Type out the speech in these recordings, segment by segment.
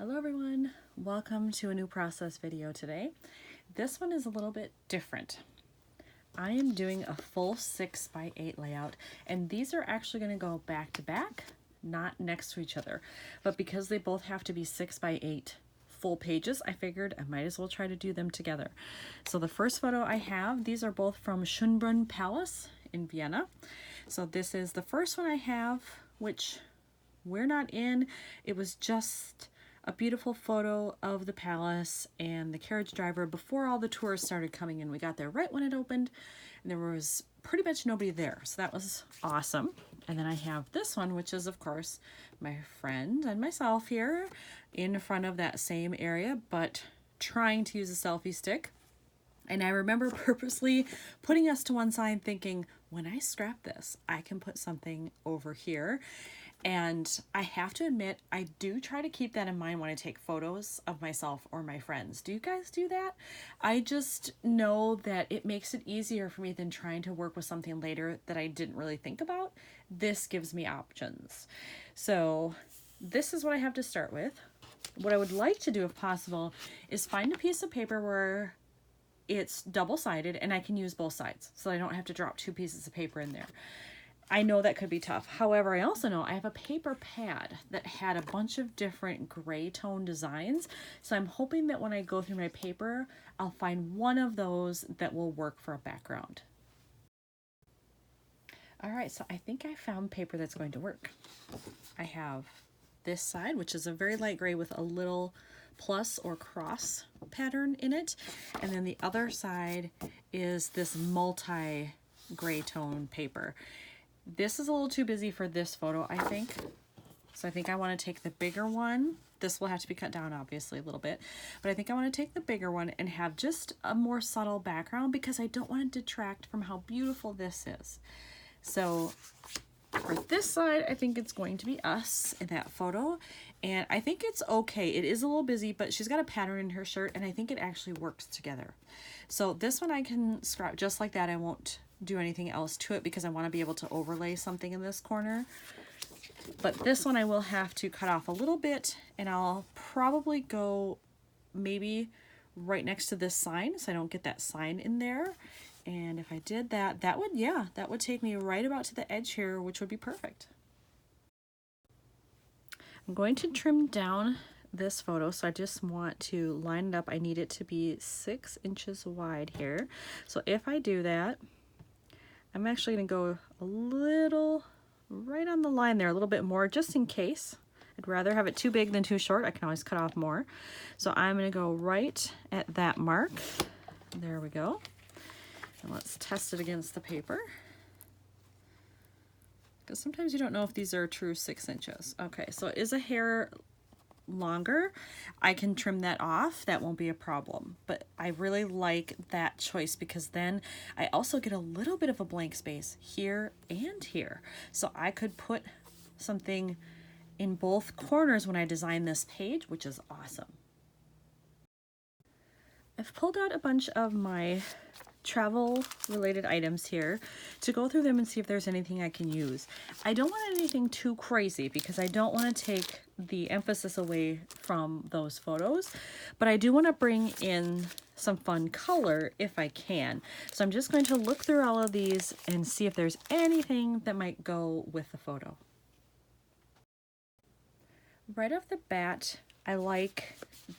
Hello everyone, welcome to a new process video today. This one is a little bit different. I am doing a full 6x8 layout, and these are actually going to go back to back, not next to each other. But because they both have to be 6x8 full pages, I figured I might as well try to do them together. So the first photo I have, these are both from Schonbrunn Palace in Vienna. So this is the first one I have, which we're not in. It was just a beautiful photo of the palace and the carriage driver before all the tourists started coming in. We got there right when it opened, and there was pretty much nobody there, so that was awesome. And then I have this one, which is of course my friend and myself here in front of that same area, but trying to use a selfie stick. And I remember purposely putting us to one side thinking, when I scrap this, I can put something over here. And I have to admit, I do try to keep that in mind when I take photos of myself or my friends. Do you guys do that? I just know that it makes it easier for me than trying to work with something later that I didn't really think about. This gives me options. So this is what I have to start with. What I would like to do, if possible, is find a piece of paper where it's double-sided and I can use both sides, so I don't have to drop two pieces of paper in there. I know that could be tough. However, I also know I have a paper pad that had a bunch of different gray tone designs. So I'm hoping that when I go through my paper, I'll find one of those that will work for a background. All right, so I think I found paper that's going to work. I have this side, which is a very light gray with a little plus or cross pattern in it. And then the other side is this multi gray tone paper. This is a little too busy for this photo, I think. So I think I want to take the bigger one. This will have to be cut down, obviously, a little bit. But I think I want to take the bigger one and have just a more subtle background because I don't want to detract from how beautiful this is. So for this side, I think it's going to be us in that photo. And I think it's okay. It is a little busy, but she's got a pattern in her shirt, and I think it actually works together. So this one I can scrap just like that. I won't do anything else to it because I want to be able to overlay something in this corner. But this one I will have to cut off a little bit, and I'll probably go maybe right next to this sign so I don't get that sign in there. And if I did that, that would take me right about to the edge here, which would be perfect. I'm going to trim down this photo, so I just want to line it up. I need it to be 6 inches wide here. So if I do that, I'm actually going to go a little right on the line there, a little bit more, just in case. I'd rather have it too big than too short. I can always cut off more. So I'm going to go right at that mark. There we go. And let's test it against the paper, because sometimes you don't know if these are true 6 inches. Okay, so it is a hair longer. I can trim that off. That won't be a problem. But I really like that choice because then I also get a little bit of a blank space here and here. So I could put something in both corners when I design this page, which is awesome. I've pulled out a bunch of my travel related items here to go through them and see if there's anything I can use. I don't want anything too crazy because I don't want to take the emphasis away from those photos, but I do want to bring in some fun color if I can. So I'm just going to look through all of these and see if there's anything that might go with the photo. Right off the bat, I like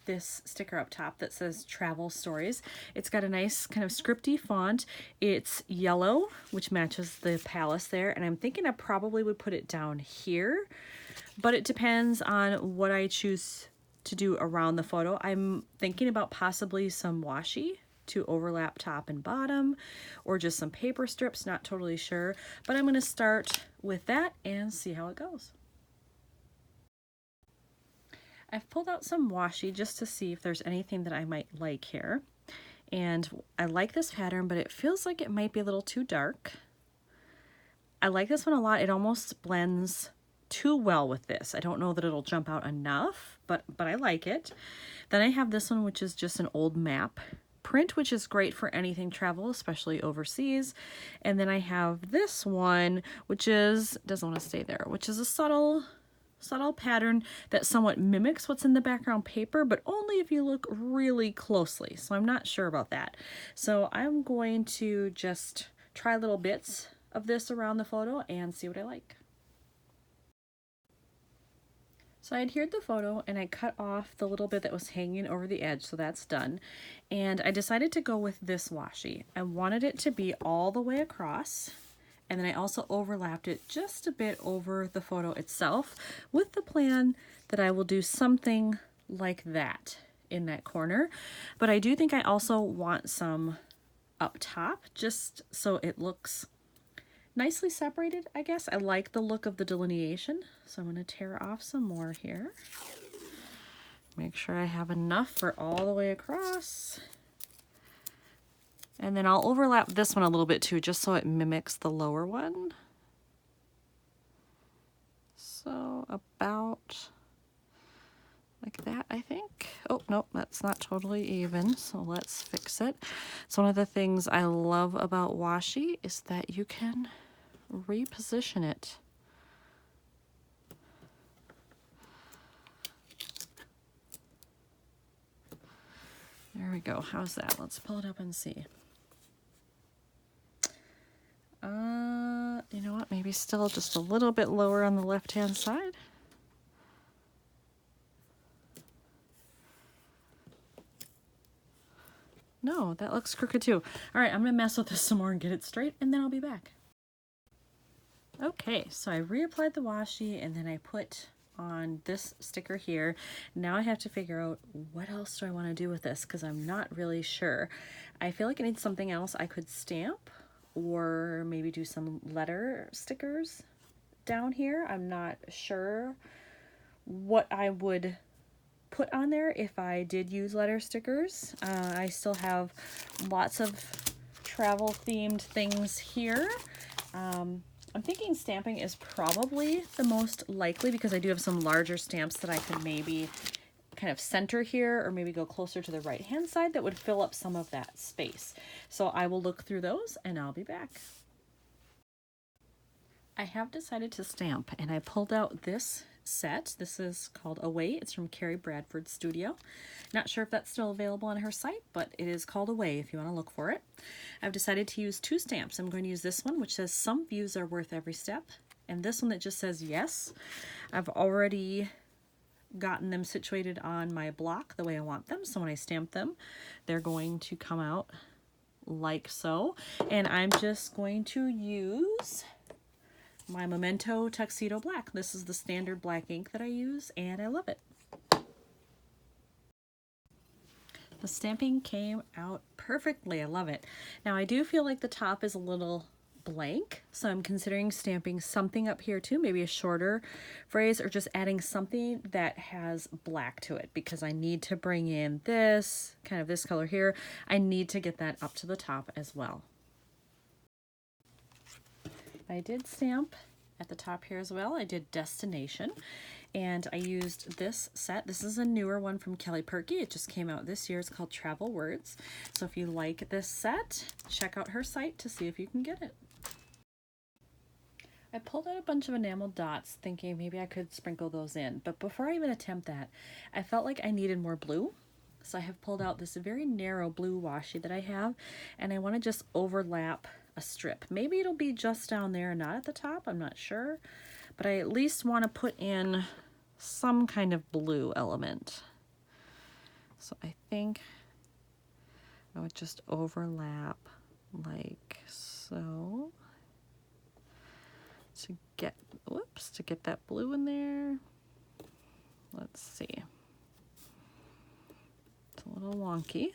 this sticker up top that says Travel Stories. It's got a nice kind of scripty font. It's yellow, which matches the palace there, and I'm thinking I probably would put it down here, but it depends on what I choose to do around the photo. I'm thinking about possibly some washi to overlap top and bottom, or just some paper strips, not totally sure, but I'm going to start with that and see how it goes. I've pulled out some washi just to see if there's anything that I might like here. And I like this pattern, but it feels like it might be a little too dark. I like this one a lot. It almost blends too well with this. I don't know that it'll jump out enough, but I like it. Then I have this one, which is just an old map print, which is great for anything travel, especially overseas. And then I have this one, which is, doesn't want to stay there, which is a subtle subtle pattern that somewhat mimics what's in the background paper, but only if you look really closely. So I'm not sure about that. So I'm going to just try little bits of this around the photo and see what I like. So I adhered the photo and I cut off the little bit that was hanging over the edge, so that's done. And I decided to go with this washi. I wanted it to be all the way across, and then I also overlapped it just a bit over the photo itself with the plan that I will do something like that in that corner. But I do think I also want some up top just so it looks nicely separated, I guess. I like the look of the delineation, so I'm going to tear off some more here. Make sure I have enough for all the way across. And then I'll overlap this one a little bit too, just so it mimics the lower one. So about like that, I think. Oh, nope, that's not totally even, so let's fix it. So one of the things I love about washi is that you can reposition it. There we go. How's that? Let's pull it up and see. You know what? Maybe still just a little bit lower on the left-hand side. No, that looks crooked too. All right, I'm gonna mess with this some more and get it straight, and then I'll be back. Okay, so I reapplied the washi and then I put on this sticker here. Now I have to figure out what else do I want to do with this, because I'm not really sure. I feel like I need something else I could stamp, or maybe do some letter stickers down here. I'm not sure what I would put on there if I did use letter stickers. I still have lots of travel themed things here. I'm thinking stamping is probably the most likely, because I do have some larger stamps that I could maybe kind of center here, or maybe go closer to the right hand side that would fill up some of that space. So I will look through those and I'll be back. I have decided to stamp, and I pulled out this set. This is called Away. It's from Carrie Bradford's studio. Not sure if that's still available on her site, but it is called Away if you want to look for it. I've decided to use two stamps. I'm going to use this one, which says "Some views are worth every step," and this one that just says "Yes." I've already gotten them situated on my block the way I want them, so when I stamp them, they're going to come out like so. And I'm just going to use my Memento Tuxedo Black. This is the standard black ink that I use, and I love it. The stamping came out perfectly. I love it. Now I do feel like the top is a little blank, so I'm considering stamping something up here too, maybe a shorter phrase, or just adding something that has black to it, because I need to bring in this, kind of this color here. I need to get that up to the top as well. I did stamp at the top here as well. I did Destination, and I used this set. This is a newer one from Kelly Perky. It just came out this year. It's called Travel Words. So if you like this set, check out her site to see if you can get it. I pulled out a bunch of enamel dots thinking maybe I could sprinkle those in, but before I even attempt that, I felt like I needed more blue. So I have pulled out this very narrow blue washi that I have, and I want to just overlap a strip. Maybe it'll be just down there, not at the top, I'm not sure, but I at least want to put in some kind of blue element. So I think I would just overlap like so to get, whoops, to get that blue in there. Let's see. It's a little wonky.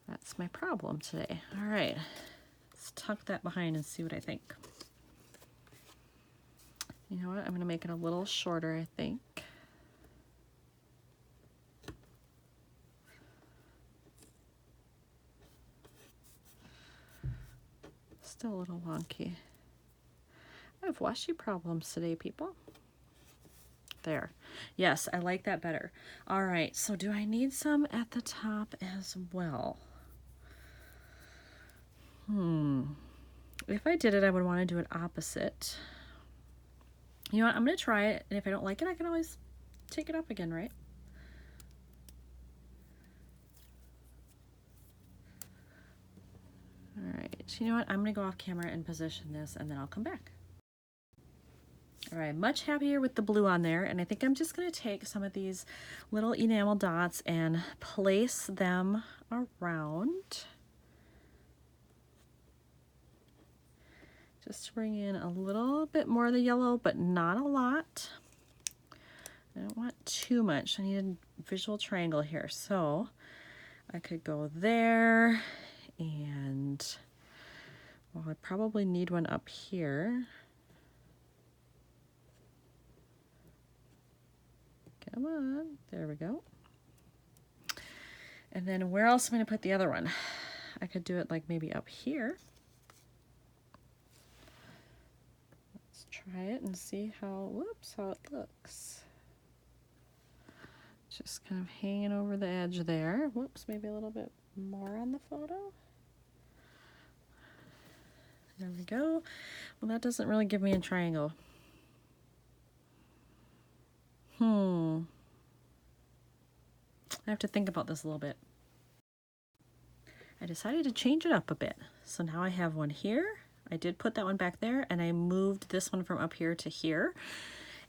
That's my problem today. All right, let's tuck that behind and see what I think. You know what, I'm gonna make it a little shorter, I think. Still a little wonky. I have washi problems today, people. There. Yes, I like that better. All right, so do I need some at the top as well? If I did it, I would want to do it opposite. You know what, I'm gonna try it, and if I don't like it, I can always take it up again, right? All right, you know what, I'm gonna go off camera and position this, and then I'll come back. All right, much happier with the blue on there, and I think I'm just gonna take some of these little enamel dots and place them around. Just to bring in a little bit more of the yellow, but not a lot. I don't want too much. I need a visual triangle here. So I could go there, and well, I probably need one up here. Come on, there we go. And then where else am I gonna put the other one? I could do it like maybe up here. Let's try it and see how, whoops, how it looks. Just kind of hanging over the edge there. Whoops, maybe a little bit more on the photo. There we go. Well, that doesn't really give me a triangle. I have to think about this a little bit. I decided to change it up a bit. So now I have one here. I did put that one back there, and I moved this one from up here to here.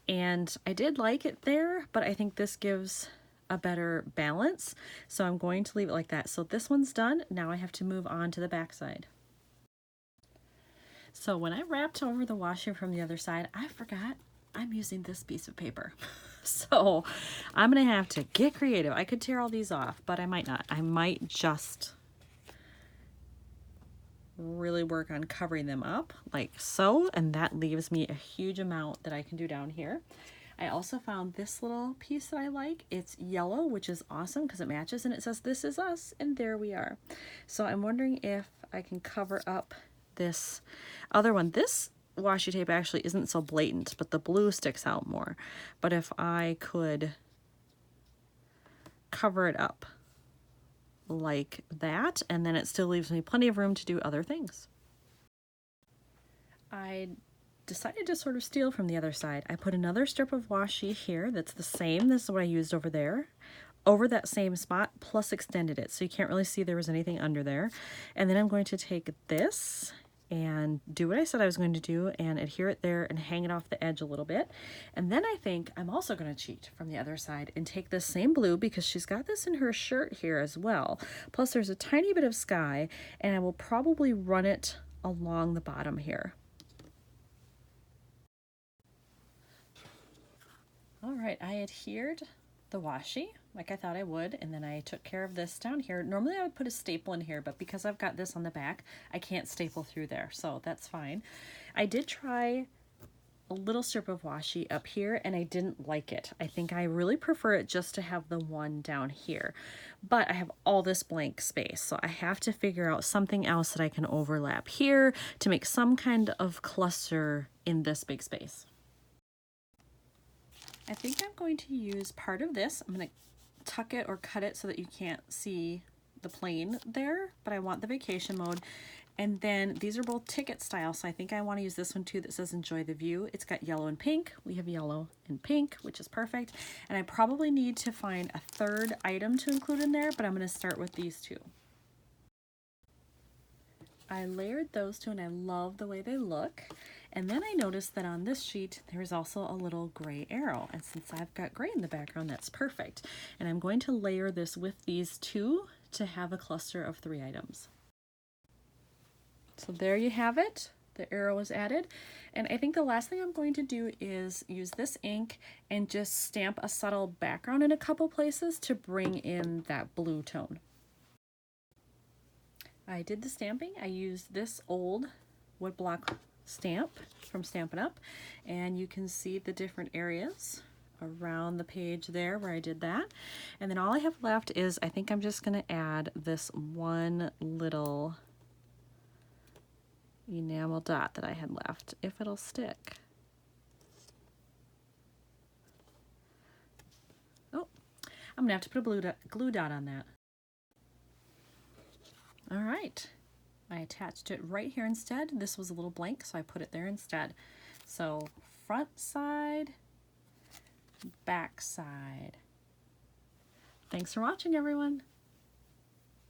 And I did like it there, but I think this gives a better balance. So I'm going to leave it like that. So this one's done. Now I have to move on to the back side. So when I wrapped over the washi from the other side, I forgot I'm using this piece of paper. So I'm gonna have to get creative. I could tear all these off, but I might not. I might just really work on covering them up like so, and that leaves me a huge amount that I can do down here. I also found this little piece that I like. It's yellow, which is awesome because it matches, and it says "This is us," and there we are. So I'm wondering if I can cover up this other one. This washi tape actually isn't so blatant, but the blue sticks out more. But if I could cover it up like that, and then it still leaves me plenty of room to do other things. I decided to sort of steal from the other side. I put another strip of washi here that's the same. This is what I used over there, over that same spot, plus extended it so you can't really see there was anything under there. And then I'm going to take this and do what I said I was going to do and adhere it there and hang it off the edge a little bit. And then I think I'm also going to cheat from the other side and take this same blue, because she's got this in her shirt here as well. Plus there's a tiny bit of sky, and I will probably run it along the bottom here. All right, I adhered the washi like I thought I would, and then I took care of this down here. Normally I would put a staple in here, but because I've got this on the back, I can't staple through there, so that's fine. I did try a little strip of washi up here, and I didn't like it. I think I really prefer it just to have the one down here, but I have all this blank space, so I have to figure out something else that I can overlap here to make some kind of cluster in this big space. I think I'm going to use part of this. I'm going to tuck it or cut it so that you can't see the plane there, but I want the vacation mode. And then these are both ticket style, so I think I want to use this one too that says "Enjoy the view." It's got yellow and pink. We have yellow and pink, which is perfect. And I probably need to find a third item to include in there, but I'm going to start with these two. I layered those two, and I love the way they look. And then I noticed that on this sheet, there's also a little gray arrow. And since I've got gray in the background, that's perfect. And I'm going to layer this with these two to have a cluster of 3 items. So there you have it. The arrow is added. And I think the last thing I'm going to do is use this ink and just stamp a subtle background in a couple places to bring in that blue tone. I did the stamping. I used this old woodblock stamp from Stampin' Up, and you can see the different areas around the page there where I did that. And then all I have left is, I think I'm just going to add this one little enamel dot that I had left, if it'll stick. Oh, I'm gonna have to put a glue dot on that. All right, I attached it right here instead. This was a little blank, so I put it there instead. So front side, back side. Thanks for watching, everyone.